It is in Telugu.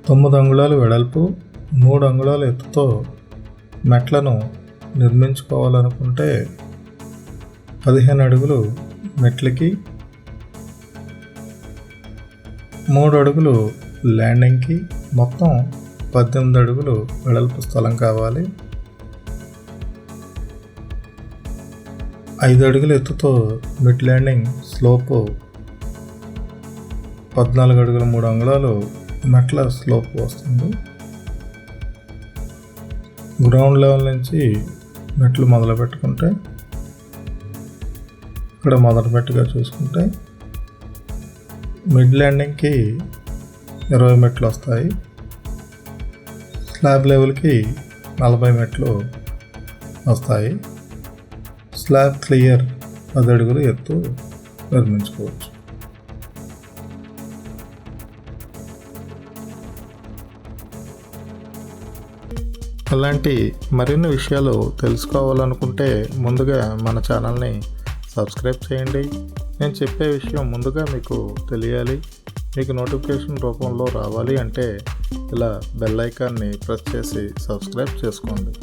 9 అంగుళాలు వెడల్పు 3 అంగుళాల ఎత్తుతో మెట్లను నిర్మించుకోవాలనుకుంటే 15 అడుగులు మెట్లకి, 3 అడుగులు ల్యాండింగ్కి, మొత్తం 18 అడుగులు వెడల్పు స్థలం కావాలి. 5 అడుగుల ఎత్తుతో మిడ్ ల్యాండింగ్ స్లోపు, 14 అడుగుల 3 అంగుళాలు మెట్ల స్లోప్ వస్తుంది. గ్రౌండ్ లెవెల్ నుంచి మెట్లు మొదలు పెట్టుకుంటే ఇక్కడ మొదలుపెట్టుగా చూసుకుంటే మిడ్ ల్యాండింగ్కి 20 మెట్లు వస్తాయి. స్లాబ్ లెవెల్కి 40 మెట్లు వస్తాయి. స్లాబ్ క్లియర్ 10 అడుగులు ఎత్తు నిర్మించుకోవచ్చు. అలాంటి మరిన్ని విషయాలు తెలుసుకోవాలనుకుంటే ముందుగా మన ఛానల్ని సబ్స్క్రైబ్ చేయండి. నేను చెప్పే విషయం ముందుగా మీకు తెలియాలి, మీకు నోటిఫికేషన్ రూపంలో రావాలి అంటే ఇలా బెల్ ఐకాన్ని ప్రెస్ చేసి సబ్స్క్రైబ్ చేసుకోండి.